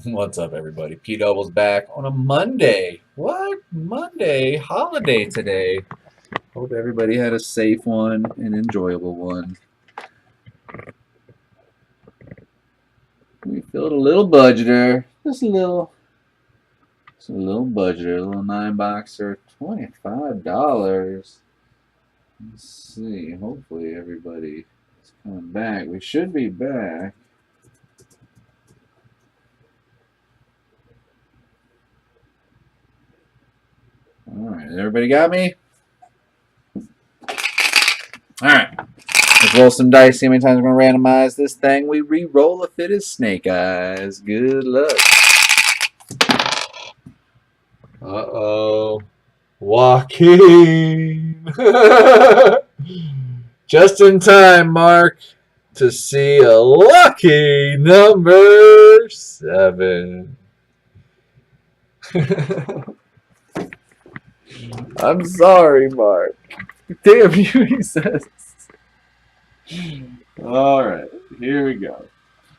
What's up, everybody? P Double's back on a Monday. What? Monday? Holiday today. Hope everybody had a safe one and enjoyable one. We filled a little budgeter. Just a little budgeter. A little 9-boxer. $25. Let's see. Hopefully everybody is coming back. We should be back. Alright, everybody got me? Alright. Let's roll some dice, see how many times we're going to randomize this thing. We re-roll if it is snake eyes. Good luck. Uh-oh. Joaquin. Just in time, Mark, to see a lucky number 7. I'm sorry, Mark. Damn you, he says. Alright, here we go.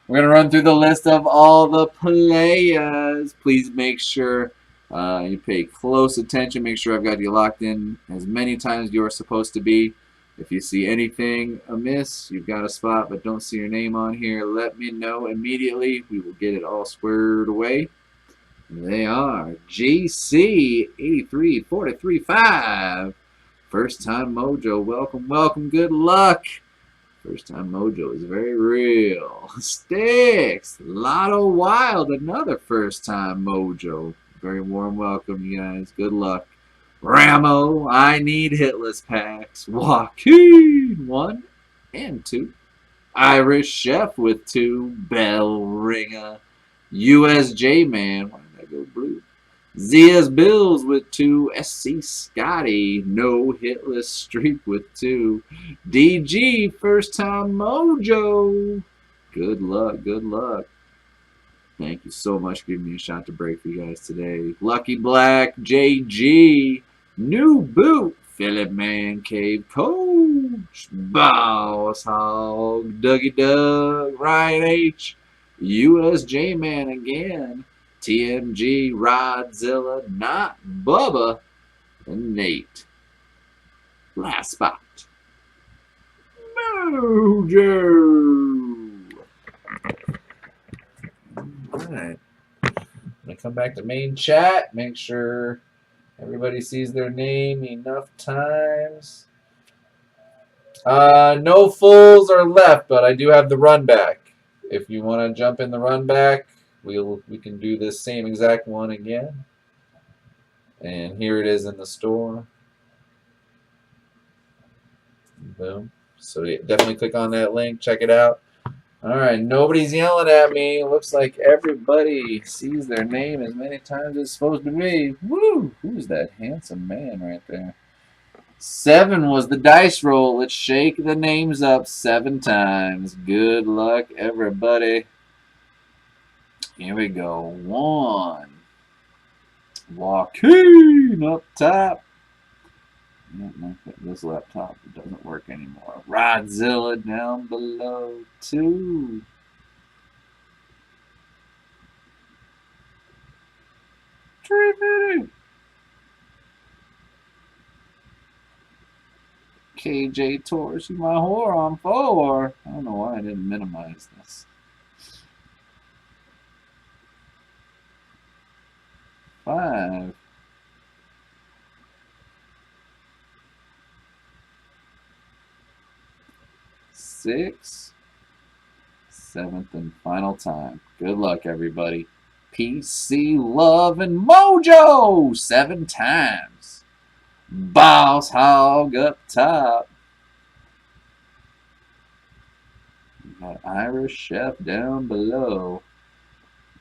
We're going to run through the list of all the players. Please make sure you pay close attention. Make sure I've got you locked in as many times as you're supposed to be. If you see anything amiss, you've got a spot but don't see your name on here, let me know immediately. We will get it all squared away. They are GC 83-43-5. First time mojo. Welcome, welcome. Good luck. First time mojo is very real. Sticks. Lotto Wild. Another first time mojo. Very warm welcome, you guys. Good luck. Ramo. I need hitless packs. Joaquin. 1 and 2. Irish Chef with 2. Bell Ringer. USJ Man. Why did I go blue? Zia's Bills with 2. SC Scotty, no hitless streak with 2. DG, first time mojo. Good luck, good luck. Thank you so much for giving me a shot to break for you guys today. Lucky Black, JG, New Boot, Philip Man Cave, Coach, Boss Hog, Dougie Doug, Ryan H, USJ Man again. TMG, Rodzilla, Not Bubba, and Nate. Last spot. Mojo! Alright. I'm going to come back to main chat. Make sure everybody sees their name enough times. No fulls are left, but I do have the run back. If you want to jump in the run back, we can do this same exact one again. And here it is in the store. Boom. So yeah, definitely click on that link. Check it out. All right. Nobody's yelling at me. Looks like everybody sees their name as many times as it's supposed to be. Woo! Who's that handsome man right there? 7 was the dice roll. Let's shake the names up 7 times. Good luck, everybody. Here we go. 1. Joaquin up top. This laptop doesn't work anymore. Rodzilla down below. 2. KJ Torres, my whore on 4. I don't know why I didn't minimize this. 5. 6. 7th and final time. Good luck, everybody. PC, love, and mojo 7 times. Boss Hog up top. We got Irish Chef down below.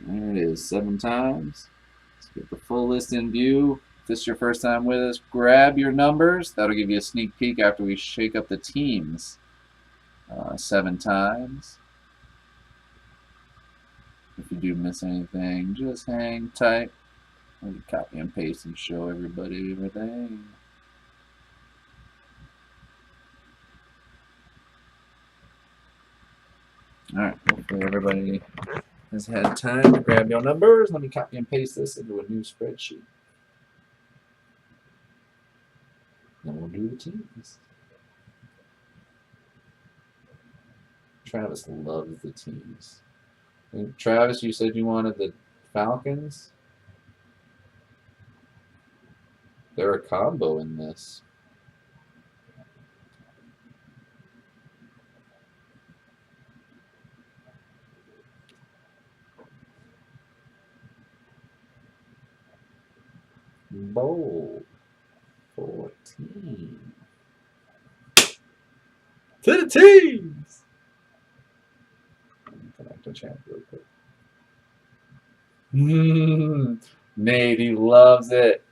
There it is, 7 times. Let's get the full list in view. If this is your first time with us, grab your numbers. That'll give you a sneak peek after we shake up the teams 7 times. If you do miss anything, just hang tight. I can copy and paste and show everybody everything. Alright, hopefully everybody has had time to grab your numbers. Let me copy and paste this into a new spreadsheet. Then we'll do the teams. Travis loves the teams. And Travis, you said you wanted the Falcons. They're a combo in this. Bowl 14. To the teams! Connect the chat real quick. Nate, he loves it.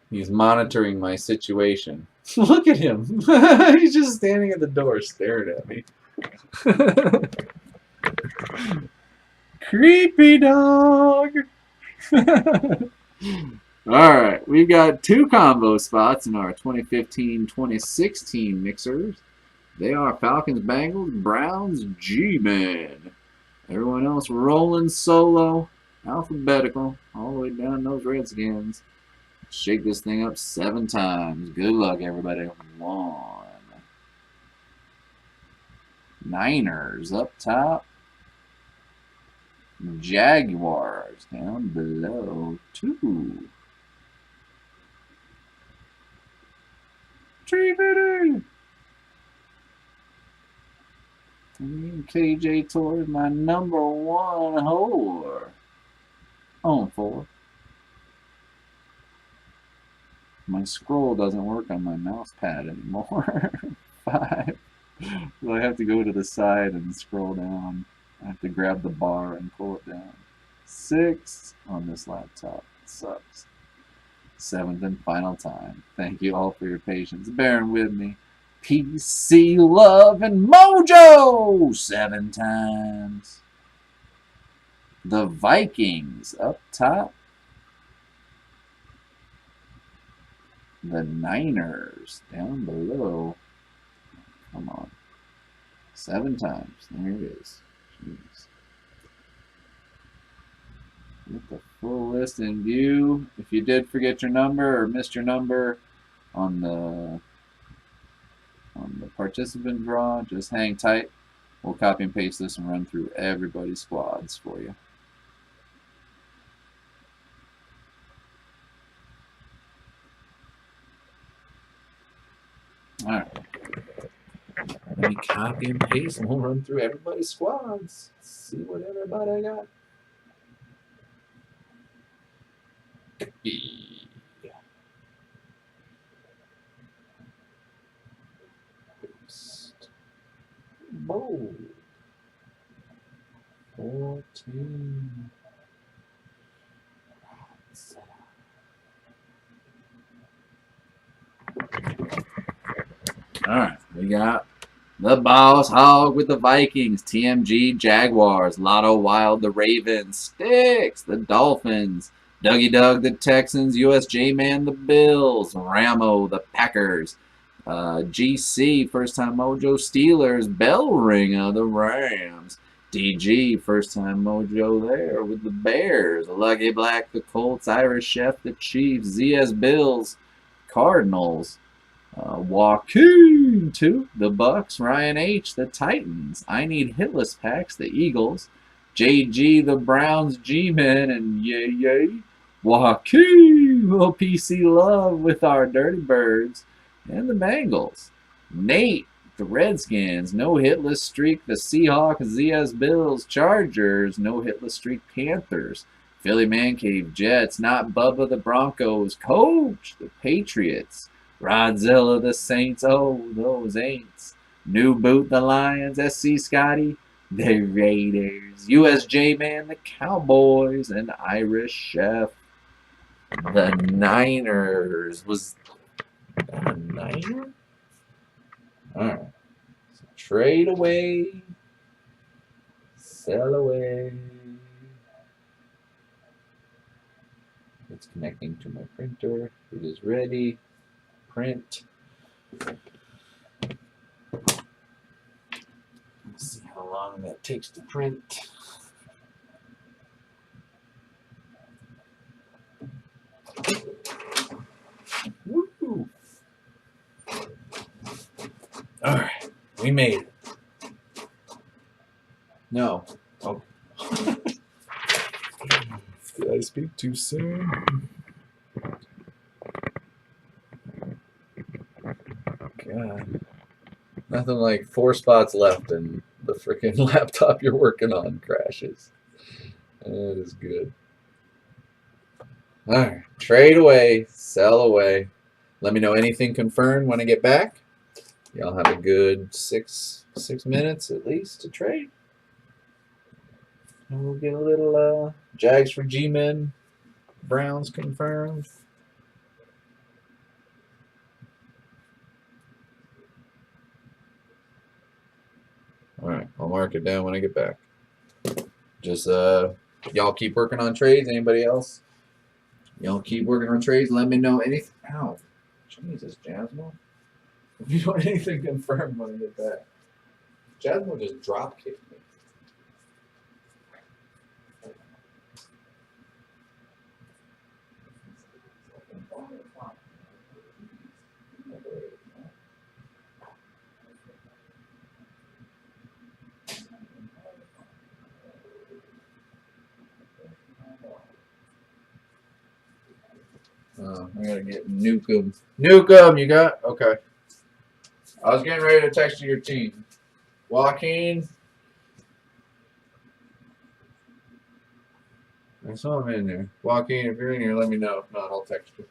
He's monitoring my situation. Look at him. He's just standing at the door staring at me. Creepy dog. Alright, we've got 2 combo spots in our 2015-2016 mixers. They are Falcons, Bengals, Browns, G-Men. Everyone else rolling solo, alphabetical, all the way down those Redskins. Shake this thing up 7 times. Good luck, everybody. 1. Niners up top. Jaguars down below. 2. Tree KJ Tour is my number 1 whore. On 4. My scroll doesn't work on my mouse pad anymore. 5. So I have to go to the side and scroll down. I have to grab the bar and pull it down. 6 on this laptop. It sucks. 7th and final time. Thank you all for your patience. Bearing with me. PC Love and Mojo 7 times. The Vikings up top. The Niners down below. Come on. 7 times. There it is. Jeez. Get the full list in view. If you did forget your number or missed your number on the participant draw, just hang tight. We'll copy and paste this and run through everybody's squads for you. Alright. Let me copy and paste and we'll run through everybody's squads. See what everybody got. Bold. 14. Alright, we got the Boss Hog with the Vikings, TMG Jaguars, Lotto Wild the Ravens, Sticks the Dolphins, Dougie Doug the Texans, USJ Man the Bills, Ramo the Packers, GC First Time Mojo Steelers, Bell Ringer the Rams, DG First Time Mojo there with the Bears, Lucky Black the Colts, Irish Chef the Chiefs, ZS Bills, Cardinals, Joaquin too, the Bucks, Ryan H, the Titans, I Need Hitless Packs, the Eagles, JG, the Browns, G-Men, and yay, Joaquin, little PC Love with our Dirty Birds, and the Bengals, Nate, the Redskins, no hitless streak, the Seahawks, ZS Bills, Chargers, no hitless streak, Panthers, Philly Man Cave, Jets, Not Bubba, the Broncos, Coach, the Patriots, Rodzilla, the Saints, oh, those Aints. New Boot, the Lions, SC Scotty, the Raiders. USJ Man, the Cowboys, and Irish Chef, the Niners. Was that a Niner? Alright. So trade away. Sell away. It's connecting to my printer. It is ready. Print. Let's see how long that takes to print. Woo! All right, we made it. No. Oh. Did I speak too soon? God. Nothing like 4 spots left and the freaking laptop you're working on crashes. That is good. All right. Trade away. Sell away. Let me know anything confirmed when I get back. Y'all have a good six minutes at least to trade. And we'll get a little Jags for G-Men. Browns confirmed. All right. I'll mark it down when I get back. Just y'all keep working on trades. Anybody else? Y'all keep working on trades. Let me know anything. Ow. Jesus, Jasmine. If you want anything confirmed when I get back. Jasmine just drop kicked me. I gotta get Nukem. Nukem, you got? Okay. I was getting ready to text you your team. Joaquin. I saw him in there. Joaquin, if you're in here, let me know. If not, I'll text you.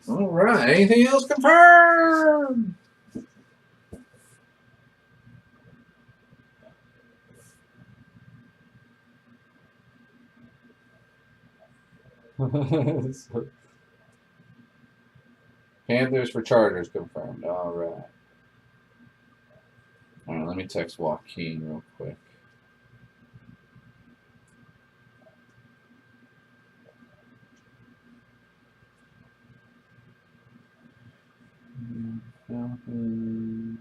All right. Anything else confirmed? Panthers for Chargers confirmed. All right. All right. Let me text Joaquin real quick. Falcons,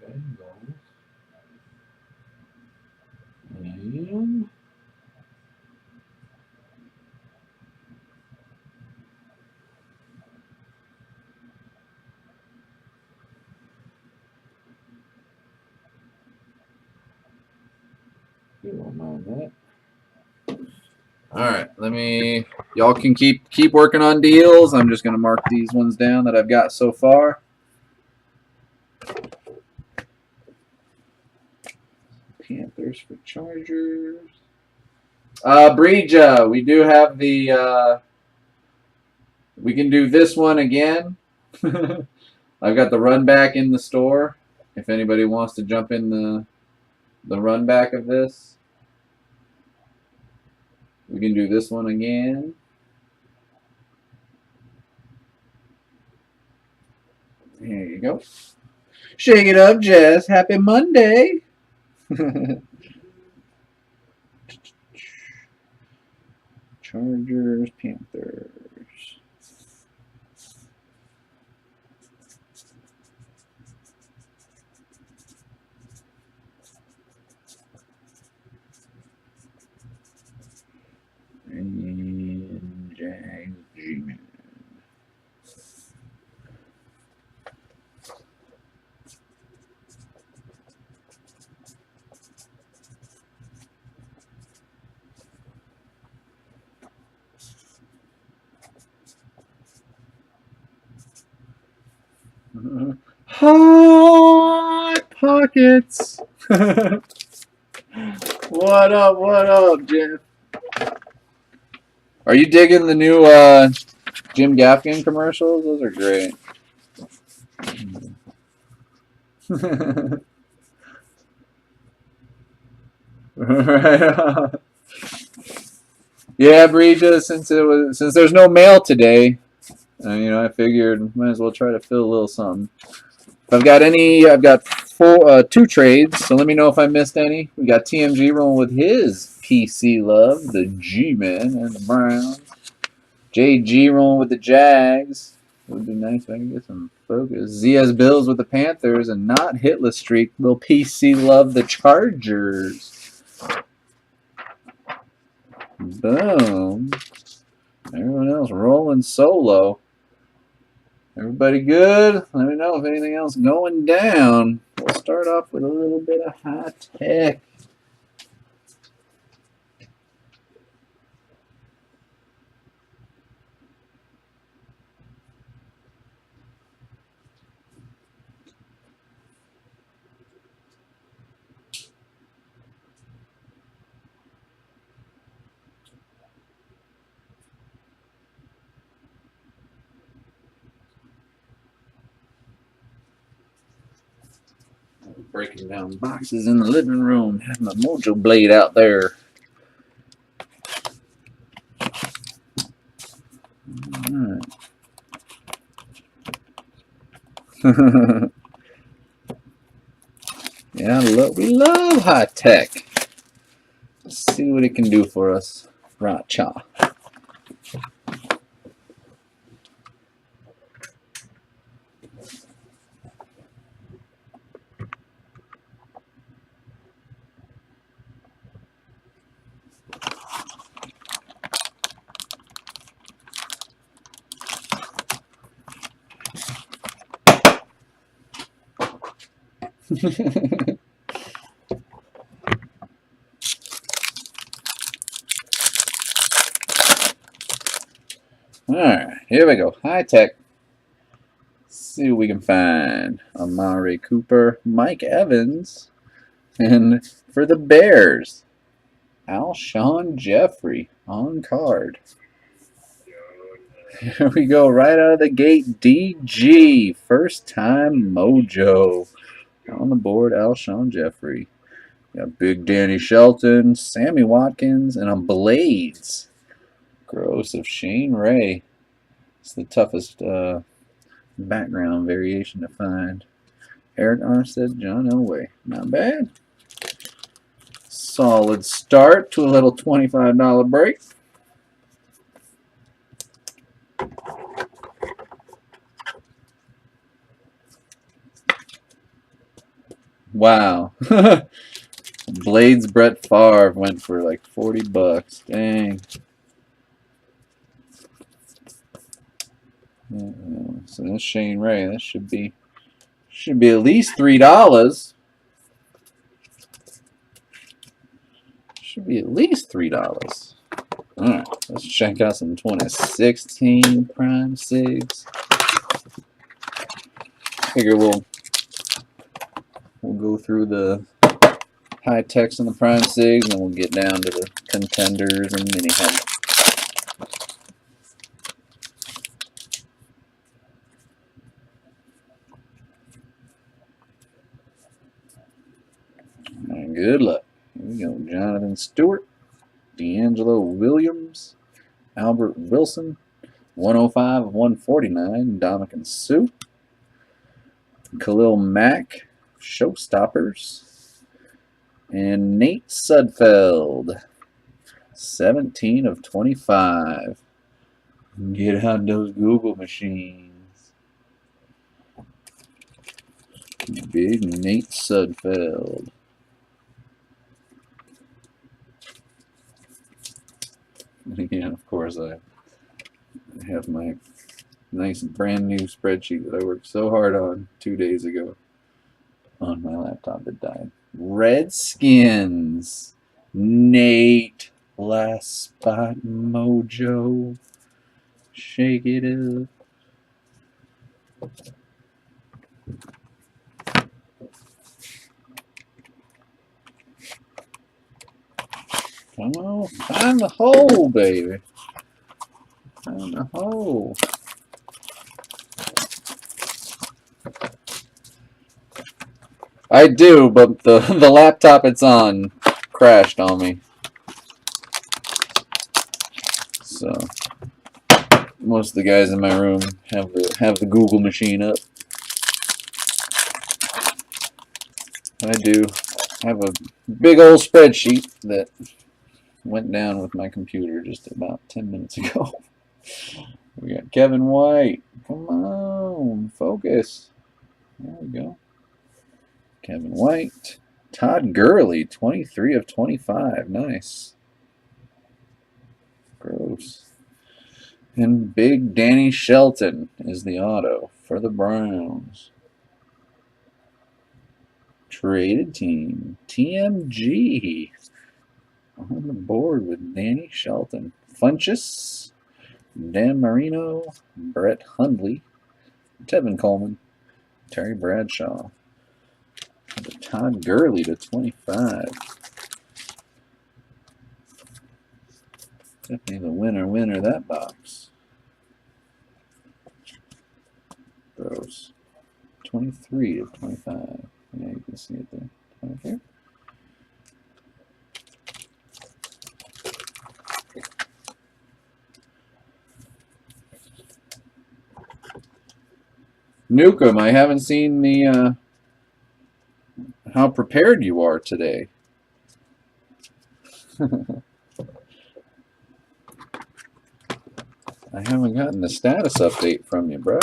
Bengals, and you won't mind that. All right, y'all can keep working on deals. I'm just gonna mark these ones down that I've got so far. Panthers for Chargers. Breja, we do have the. We can do this one again. I've got the run back in the store. If anybody wants to jump in the run back of this, we can do this one again. Here you go. Shake it up, Jess. Happy Monday. Chargers, Panthers. And Jags, G-Man. Hot Pockets. What up? What up, Jeff? Are you digging the new Jim Gaffigan commercials? Those are great. Right. Yeah, Breja. Since there's no mail today, I figured might as well try to fill a little something. If I've got two trades, so let me know if I missed any. We got TMG rolling with his PC love, the G-Man and the Browns. JG rolling with the Jags. Would be nice if I can get some focus. ZS Bills with the Panthers and not hitless streak. Little PC love the Chargers. Boom. Everyone else rolling solo. Everybody good? Let me know if anything else going down. We'll start off with a little bit of high tech. Breaking down boxes in the living room. Have my Mojo blade out there. Alright. Yeah, we love high tech. Let's see what it can do for us. Racha. Alright, here we go. High tech. Let's see what we can find. Amari Cooper, Mike Evans, and for the Bears, Alshon Jeffrey on card. Here we go, right out of the gate, DG, first time mojo. On the board, Alshon Jeffrey. Got Big Danny Shelton, Sammy Watkins, and a Blades. Gross of Shane Ray. It's the toughest background variation to find. Eric Armstead, John Elway. Not bad. Solid start to a little $25 break. Wow. Blades Brett Favre went for like 40 bucks. Dang. So that's Shane Ray. That should be at least $3. Should be at least $3. Alright, let's check out some 2016 Prime Sigs. Figure we'll go through the high techs and the Prime Sigs, and we'll get down to the contenders and mini head. Right, good luck. Here we go. Jonathan Stewart, D'Angelo Williams, Albert Wilson, 105 of 149, Dominican Sue, Khalil Mack, Showstoppers, and Nate Sudfeld, 17 of 25. Get out those Google machines. Big Nate Sudfeld. Again, of course, I have my nice brand new spreadsheet that I worked so hard on 2 days ago on my laptop that died. Redskins. Nate. Last spot mojo. Shake it up. Come on, find the hole, baby. Find the hole. I do, but the laptop it's on crashed on me. So most of the guys in my room have the Google machine up. I do have a big old spreadsheet that went down with my computer just about 10 minutes ago. We got Kevin White. Come on, focus. There we go. Kevin White. Todd Gurley, 23 of 25. Nice. Gross. And Big Danny Shelton is the auto for the Browns. Traded team. TMG. On the board with Danny Shelton. Funchess. Dan Marino. Brett Hundley. Tevin Coleman. Terry Bradshaw. Todd Gurley to 25. Definitely the winner of that box. Gross. 23 of 25. Yeah, you can see it there. Right here. Newcomb, I haven't seen the how prepared you are today. I haven't gotten the status update from you, bro.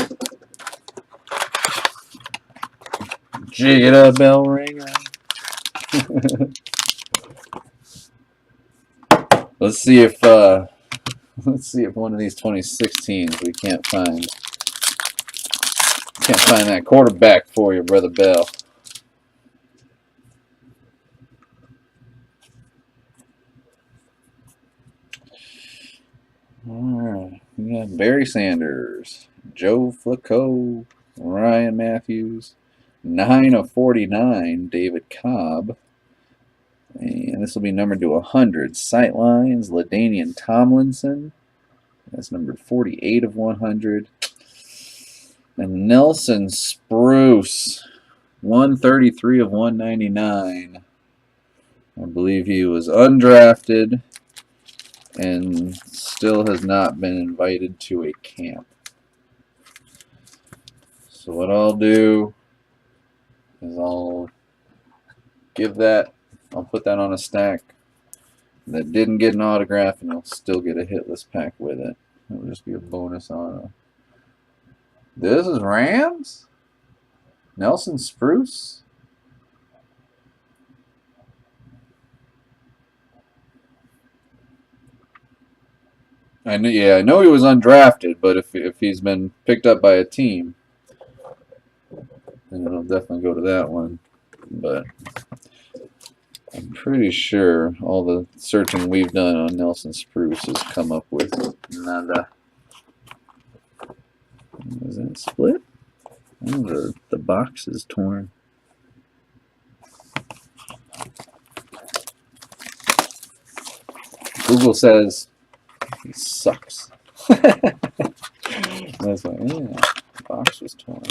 Jig it up, bell ringer. Let's see if one of these 2016s we can't find that quarterback for you, Brother Bell. Alright, we got Barry Sanders, Joe Flacco, Ryan Matthews, 9 of 49, David Cobb, and this will be numbered to 100. Sightlines, LaDainian Tomlinson, That's numbered 48 of 100. And Nelson Spruce, 133 of 199. I believe he was undrafted and still has not been invited to a camp. So what I'll do is I'll put that on a stack that didn't get an autograph, and I'll still get a hitless pack with it. It'll just be a bonus on it. This is Rams? Nelson Spruce? I know he was undrafted, but if he's been picked up by a team, then it'll definitely go to that one. But I'm pretty sure all the searching we've done on Nelson Spruce has come up with nada. Is that split? Oh, the box is torn. Google says he sucks. That's why, yeah, the box was torn.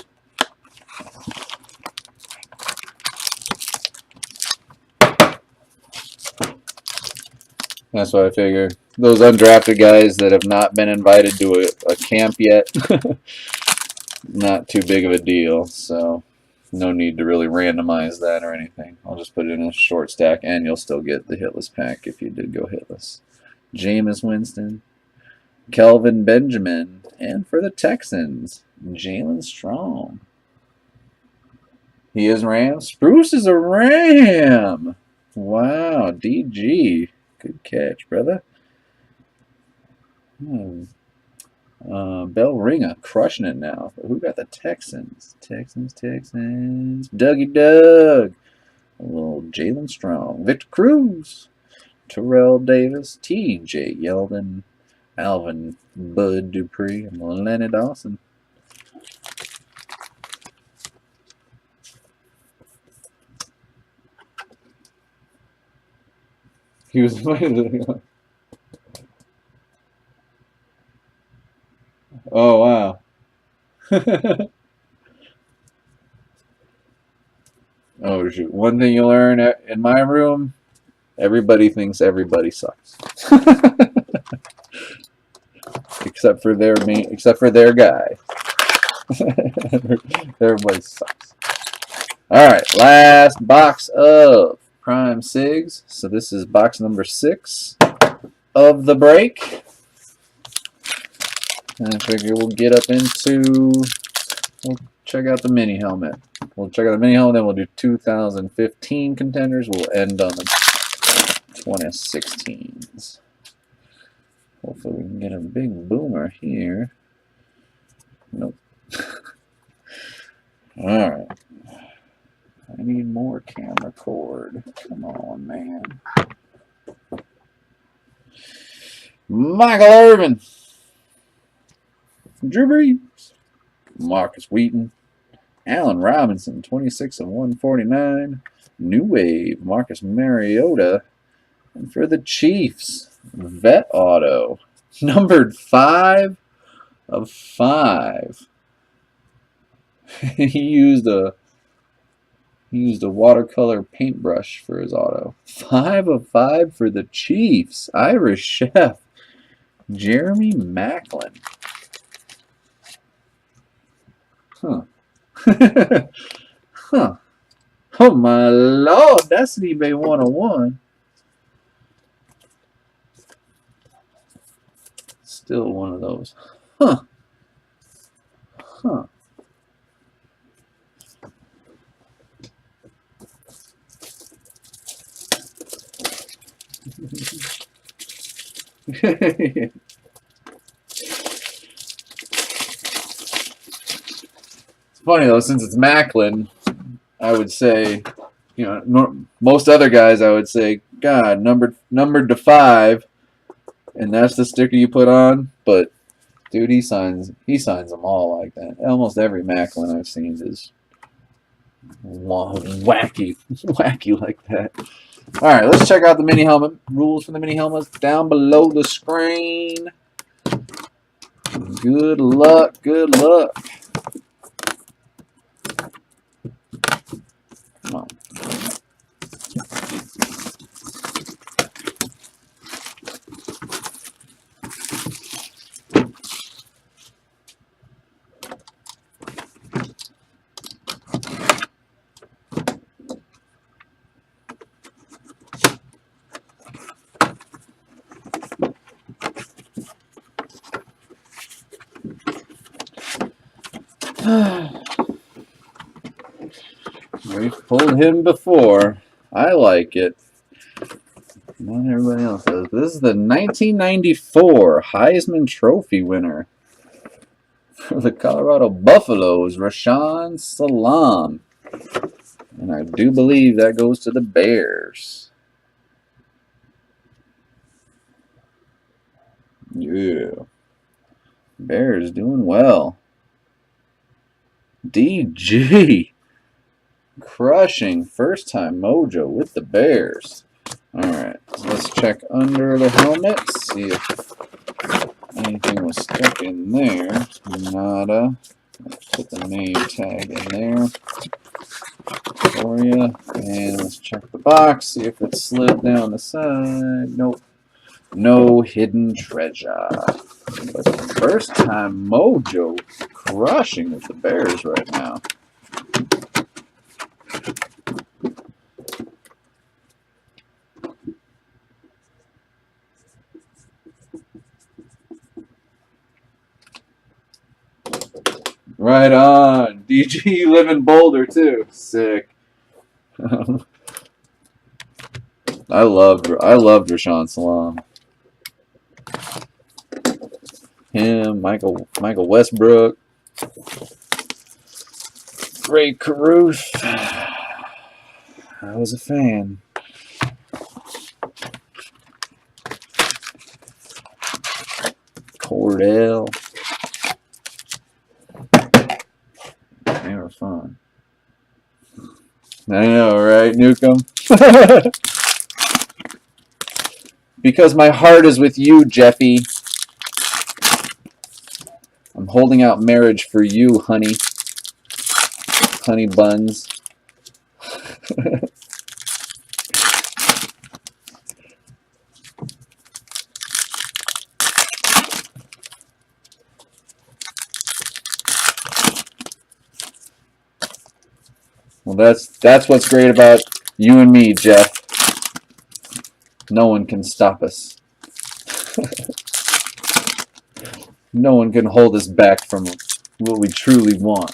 That's why I figure those undrafted guys that have not been invited to a camp yet, not too big of a deal, so no need to really randomize that or anything. I'll just put it in a short stack, and you'll still get the hitless pack if you did go hitless. Jameis Winston, Kelvin Benjamin, and for the Texans, Jalen Strong. He is Ram. Spruce is a Ram. Wow, DG. Good catch, brother. Bell Ringer crushing it now. Who got the Texans? Texans. Dougie Doug. A little Jalen Strong. Victor Cruz. Terrell Davis. TJ Yeldon. Alvin Bud Dupree. And Lenny Dawson. He was oh, wow. Oh, shoot. One thing you learn in my room, everybody thinks everybody sucks. except for their guy. Everybody sucks. Alright, last box of Prime Sigs. So this is box number 6 of the break. And I figure we'll get up into, we'll check out the mini helmet. We'll check out the mini helmet, then we'll do 2015 contenders. We'll end on the 2016s. Hopefully we can get a big boomer here. Nope. Alright. I need more camera cord. Come on, man. Michael Irvin. Drew Brees. Marcus Wheaton. Allen Robinson, 26 of 149. New Wave. Marcus Mariota. And for the Chiefs, Vet Auto. Numbered 5 of 5. He used a watercolor paintbrush for his auto. 5 of 5 for the Chiefs. Irish Chef. Jeremy Maclin. Huh. Huh. Oh my lord, that's an eBay 101. Still one of those. Huh. Huh. It's funny though, since it's Macklin, I would say, you know, most other guys, I would say, God, numbered to 5, and that's the sticker you put on. But dude, he signs them all like that. Almost every Macklin I've seen is wacky like that. All right, let's check out the mini helmet. Rules for the mini helmets down below the screen. Good luck, good luck. Come on. We've pulled him before. I like it. Not everybody else does. This is the 1994 Heisman Trophy winner for the Colorado Buffaloes, Rashaan Salaam. And I do believe that goes to the Bears. Yeah. Bears doing well. DG. Crushing first time mojo with the Bears. Alright, so let's check under the helmet. See if anything was stuck in there. Nada. Let's put the name tag in there for you. And let's check the box. See if it slid down the side. Nope. No hidden treasure. But first time mojo crushing with the Bears right now. Right on. DG live in Boulder too. Sick. I loved Rashaan Salaam. Him, Michael Westbrook, Ray Caruth. I was a fan. Cordell. They were fun. I know, right, Newcomb? Because my heart is with you, Jeffy. I'm holding out marriage for you, honey. Honey buns. Well, that's what's great about you and me, Jeff. No one can stop us. No one can hold us back from what we truly want.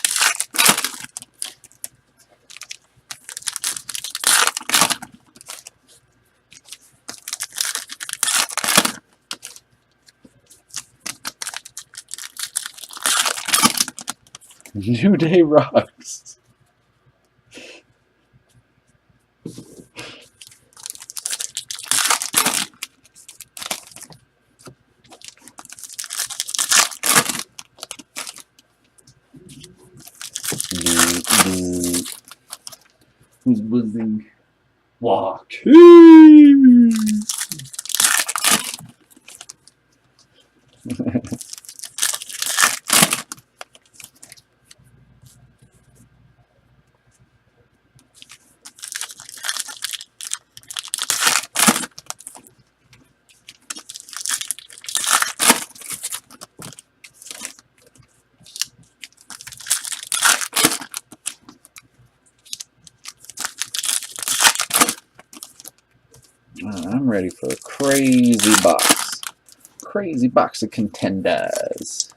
New Day rocks. Who's buzzing? Walk. I'm ready for a crazy box. Crazy box of contenders.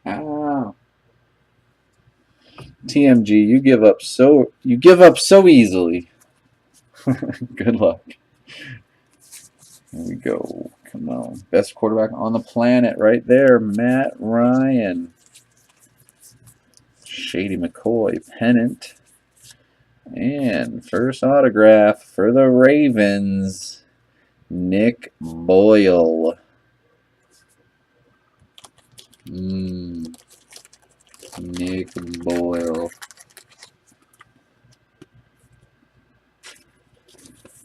Ow. TMG, you give up so easily. Good luck. Here we go. Come Come on. Best quarterback on the planet right there, Matt Ryan. Shady McCoy pennant. And first autograph for the Ravens, Nick Boyle. Nick Boyle.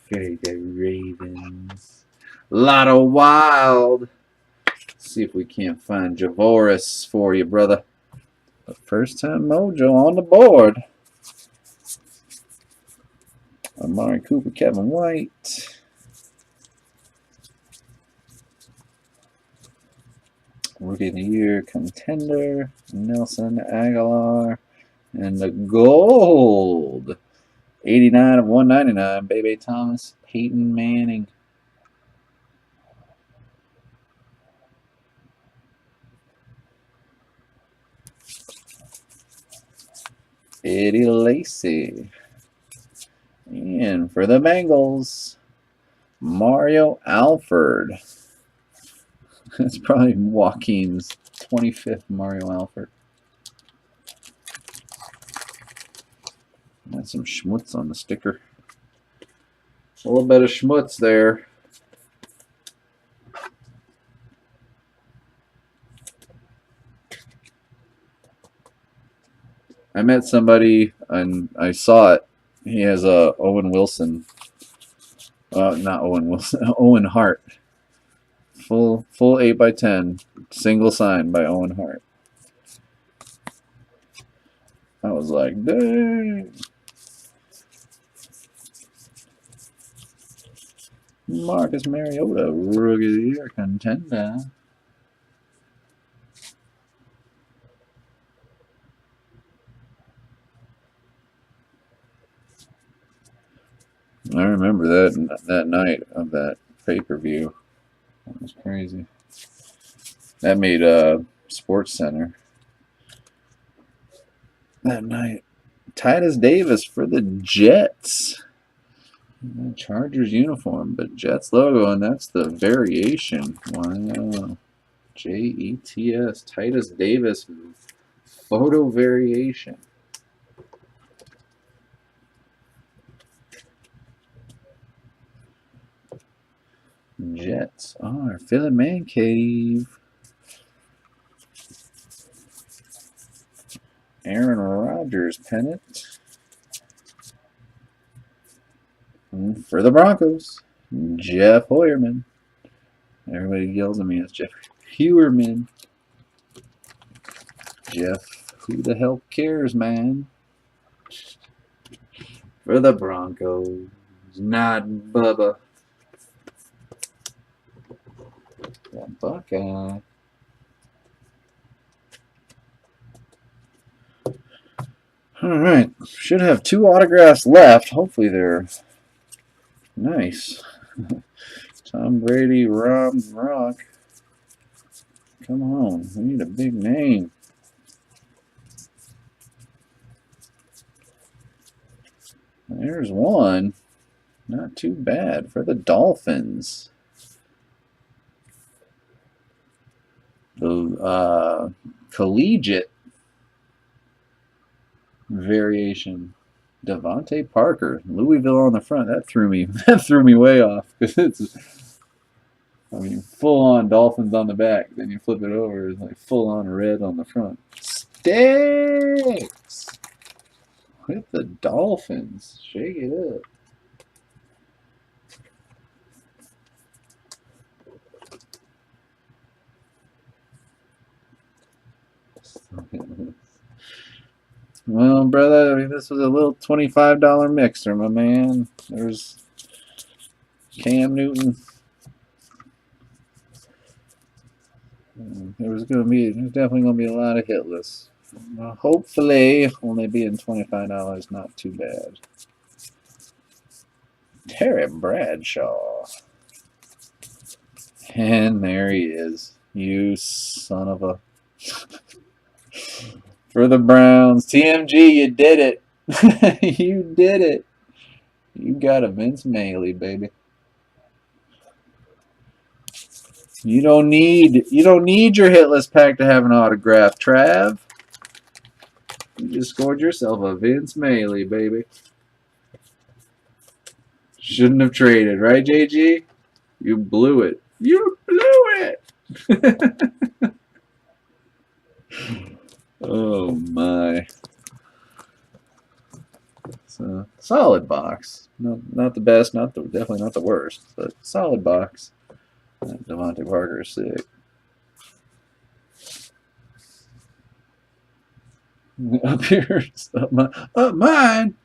Okay, the Ravens. Lotto Wild. See if we can't find Javoris for you, brother. But first time mojo on the board. Amari Cooper, Kevin White. Rookie of the Year contender, Nelson Aguilar. And the gold, 89 of 199, Bebe Thomas, Peyton Manning. Eddie Lacy. And for the Bengals, Mario Alford. That's probably Joaquin's 25th Mario Alford. Got some schmutz on the sticker. A little bit of schmutz there. I met somebody and I saw it. He has a Owen Wilson. Not Owen Wilson. Owen Hart. Full 8x10. Single sign by Owen Hart. I was like, dang. Marcus Mariota, Rookie of the Year contender. I remember that night of that pay-per-view. That was crazy. That made Sports Center that night. Titus Davis for the Jets. Chargers uniform, but Jets logo, and that's the variation. Wow. Jets. Titus Davis photo variation. Jets are Philly Man Cave. Aaron Rodgers pennant. And for the Broncos, Jeff Hoyerman. Everybody yells at me, it's Jeff Heuerman. Jeff, who the hell cares, man? For the Broncos, not Bubba. That Buckeye. Alright, should have 2 autographs left. Hopefully they're nice. Tom Brady, Rob Rock. Come on, we need a big name. There's one. Not too bad for the Dolphins. The collegiate variation. Devontae Parker, Louisville on the front. That threw me way off because it's, I mean, full on Dolphins on the back. Then you flip it over, it's like full on red on the front. Sticks with the Dolphins. Shake it up. Well, brother, I mean, this was a little $25 mixer, my man. There's Cam Newton. There's definitely gonna be a lot of hit lists. Hopefully, only being $25, not too bad. Terry Bradshaw. And there he is. You son of a... For the Browns. TMG, you did it. You did it. You got a Vince Mailey, baby. You don't need your hitless pack to have an autograph, Trav. You just scored yourself a Vince Mailey, baby. Shouldn't have traded, right, JG? You blew it. You blew it. Oh my. It's a solid box. Not the best, definitely not the worst, but solid box. Devontae Parker is sick. Up here, up mine.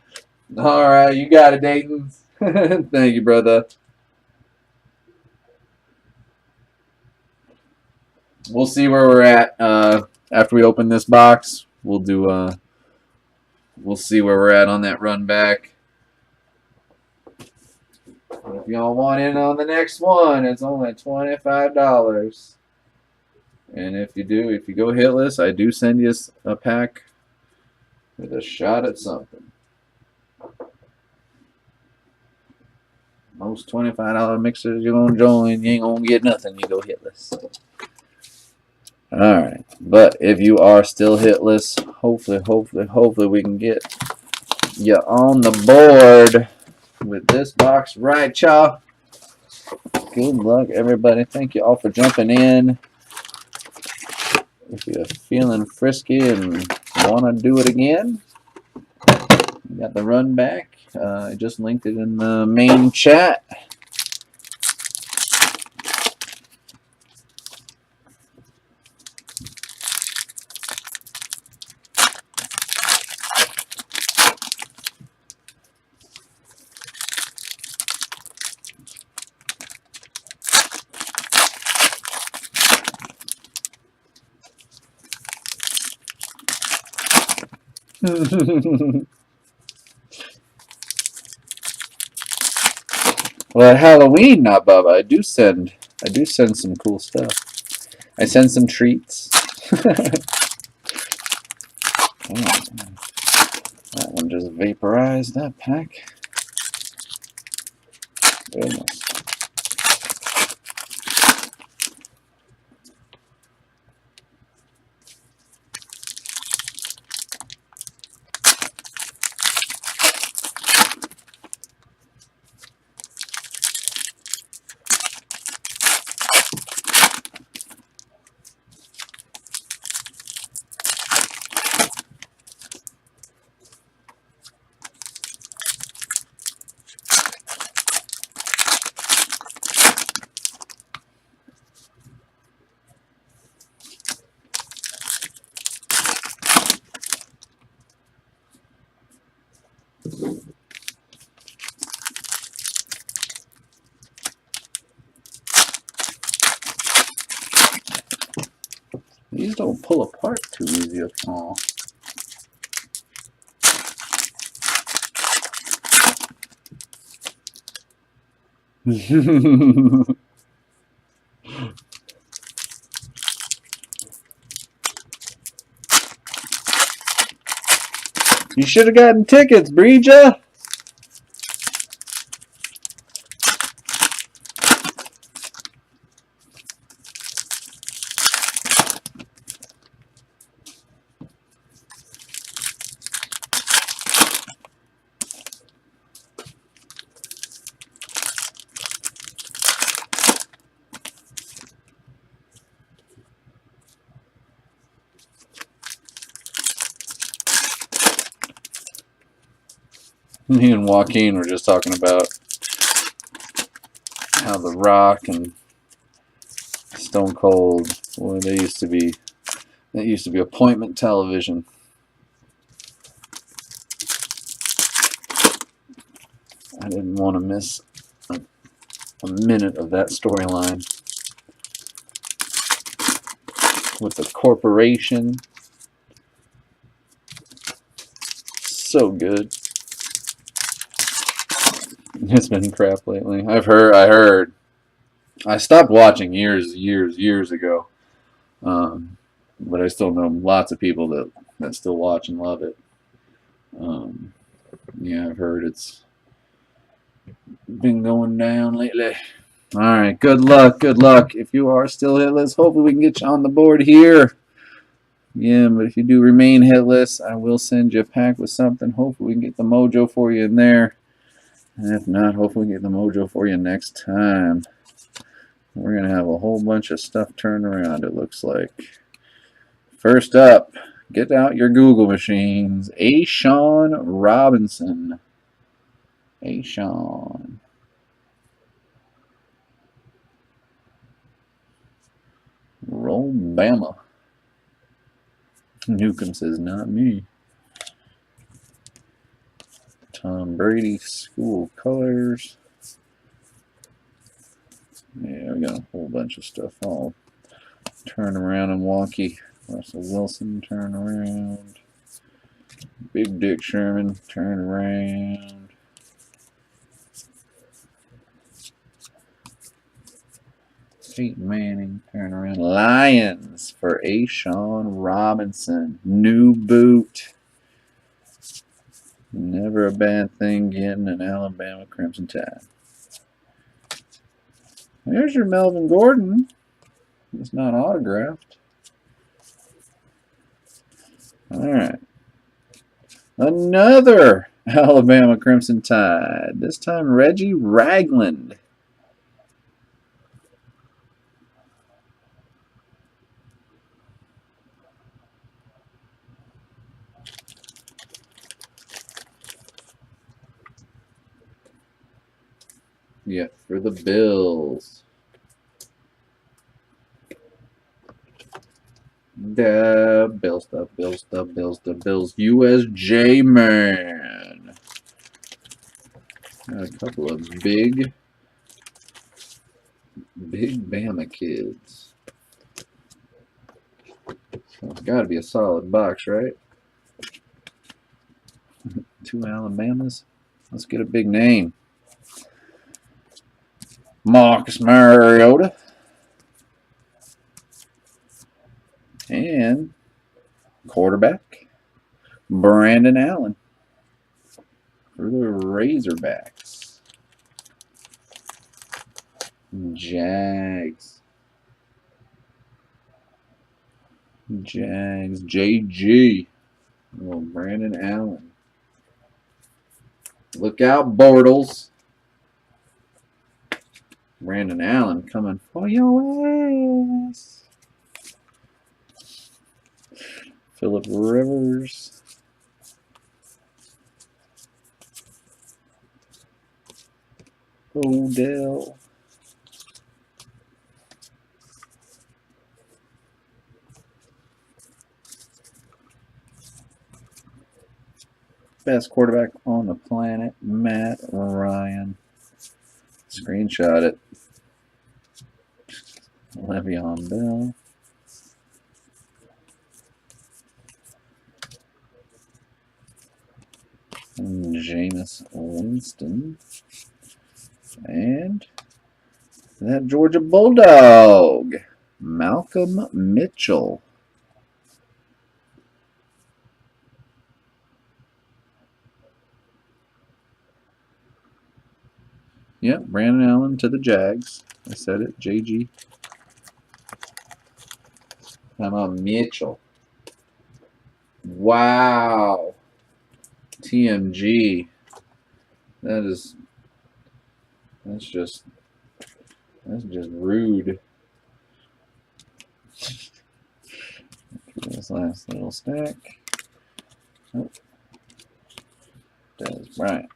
All right, you got it, Dayton. Thank you, brother. We'll see where we're at after we open this box. We'll do. We'll see where we're at on that run back. If y'all want in on the next one, it's only $25. And if you go hitless, I do send you a pack with a shot at something. Most $25 mixers you're going to join, you ain't going to get nothing. You go hitless. Alright, but if you are still hitless, hopefully we can get you on the board with this box, right, y'all? Good luck, everybody. Thank you all for jumping in. If you're feeling frisky and want to do it again, you got the run back. I just linked it in the main chat. Well, at Halloween, not Bubba. I do send some cool stuff. I send some treats. Oh, that one just vaporized that pack. Goodness. These don't pull apart too easy at all. You should have gotten tickets, Breja. Me and Joaquin were just talking about how The Rock and Stone Cold, boy, that used to be appointment television. I didn't want to miss a minute of that storyline with the corporation. So good. It's been crap lately. I heard. I stopped watching years ago. But I still know lots of people that still watch and love it. Yeah, I've heard it's been going down lately. All right, good luck, good luck. If you are still hitless, hopefully we can get you on the board here. Yeah, but if you do remain hitless, I will send you a pack with something. Hopefully we can get the mojo for you in there. And if not, hopefully we can get the mojo for you next time. We're going to have a whole bunch of stuff turned around, it looks like. First up, get out your Google machines. A'Shawn Robinson. A'Shawn. Roll Bama. Newcomb says, not me. Tom Brady, school colors. Yeah, we got a whole bunch of stuff all turn around and wonky. Russell Wilson, turn around. Big Dick Sherman, turn around. Peyton Manning, turn around. Lions for A'Shawn Robinson. New boot. Never a bad thing getting an Alabama Crimson Tide. There's your Melvin Gordon. It's not autographed. Alright. Another Alabama Crimson Tide. This time Reggie Ragland. Yeah, for the Bills. The Bills. USJ man. Got a couple of big Bama kids. So it's got to be a solid box, right? 2 Alabamas. Let's get a big name. Marcus Mariota. And quarterback, Brandon Allen for the Razorbacks. Jags. JG. Oh, Brandon Allen. Look out, Bortles. Brandon Allen coming for your ass. Phillip Rivers. Odell. Best quarterback on the planet, Matt Ryan. Screenshot it. Le'Veon Bell. And Jameis Winston. And that Georgia Bulldog, Malcolm Mitchell. Yep, Brandon Allen to the Jags. I said it, JG. How about Mitchell? Wow. TMG. That's just rude. This last little stack. Oh. Dez Bryant.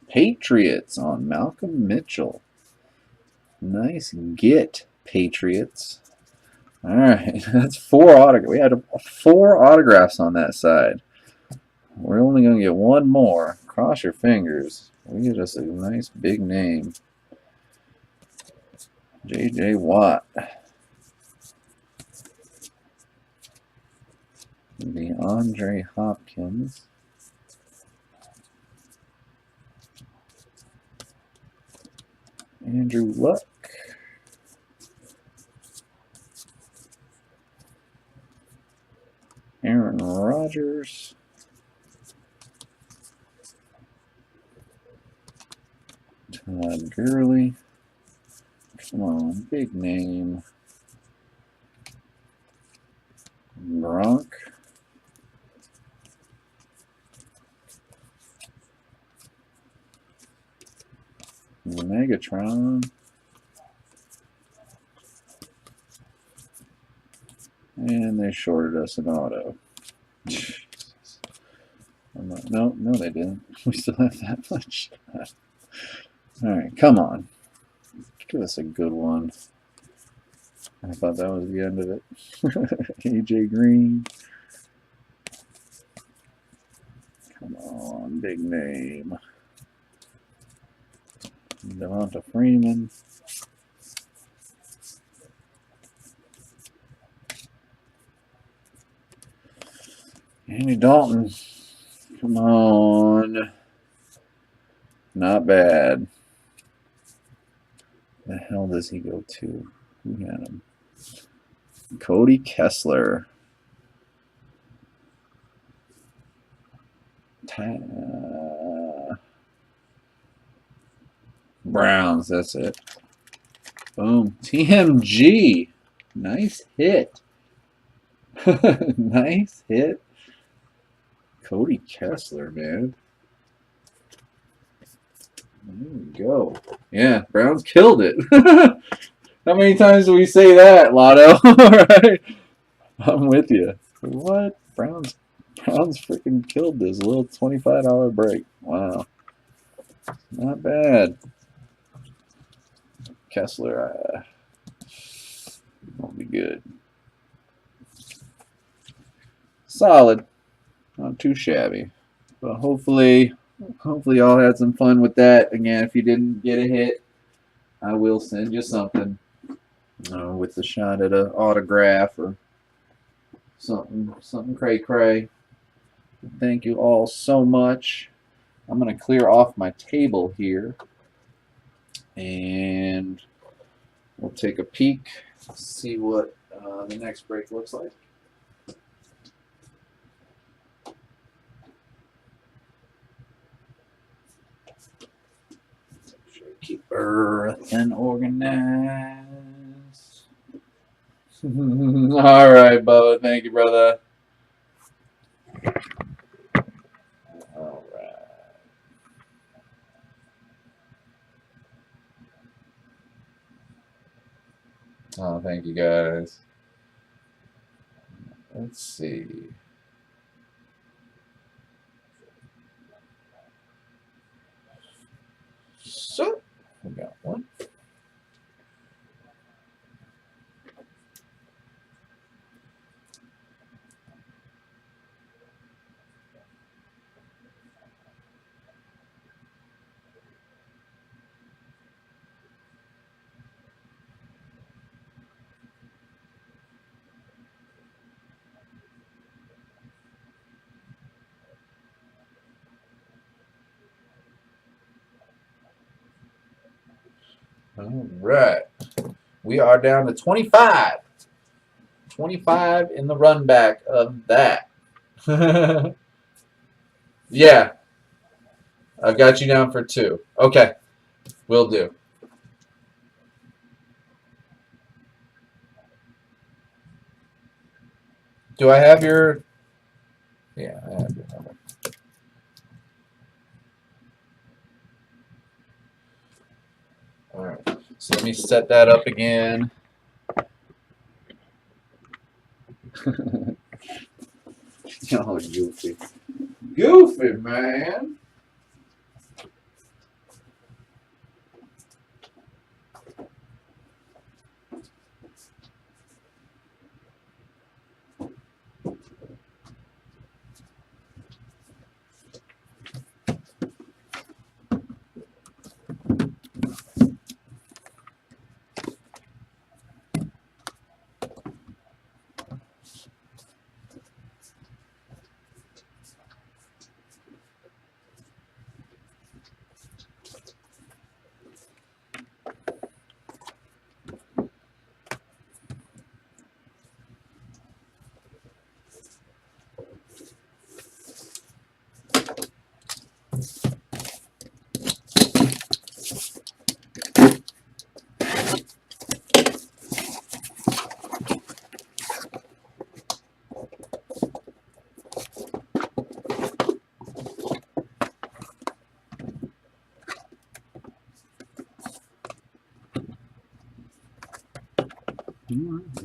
Patriots on Malcolm Mitchell. Nice get, Patriots. All right, that's 4 autographs. We had 4 autographs on that side. We're only going to get 1 more. Cross your fingers. We get us a nice big name. J.J. Watt. DeAndre Hopkins. Andrew Luck. Aaron Rodgers. Todd Gurley. Come on, big name. Gronk. Megatron. And they shorted us an auto. No, they didn't. We still have that much. Alright, come on. Give us a good one. I thought that was the end of it. AJ Green. Come on, big name. Devonta Freeman. Andy Dalton. Come on. Not bad. The hell does he go to? Who had him? Cody Kessler. Browns, that's it. Boom. TMG. Nice hit. Nice hit. Cody Kessler, man. There we go. Yeah, Browns killed it. How many times do we say that, Lotto? Alright. I'm with you. What? Browns freaking killed this little $25 break. Wow. Not bad. Kessler won't be good. Solid. Not too shabby. But hopefully y'all had some fun with that. Again, if you didn't get a hit, I will send you something with the shot at an autograph or something cray-cray. Thank you all so much. I'm going to clear off my table here. And we'll take a peek, see what the next break looks like. Keep everything organized. All right, Bubba. Thank you, brother. All right. Oh, thank you, guys. Let's see. So, we got one. All right. We are down to 25. 25 in the run back of that. Yeah. I've got you down for 2. Okay. Will do. Do I have your... Yeah, I have your number. All right. So let me set that up again. Oh, goofy. Goofy, man.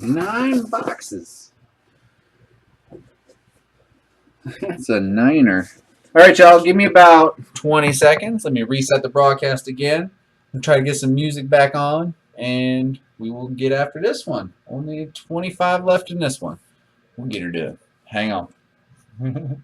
9 boxes. That's a niner. All right, y'all, give me about 20 seconds. Let me reset the broadcast again and try to get some music back on, and we will get after this one. Only 25 left in this one. We'll get her done. Hang on.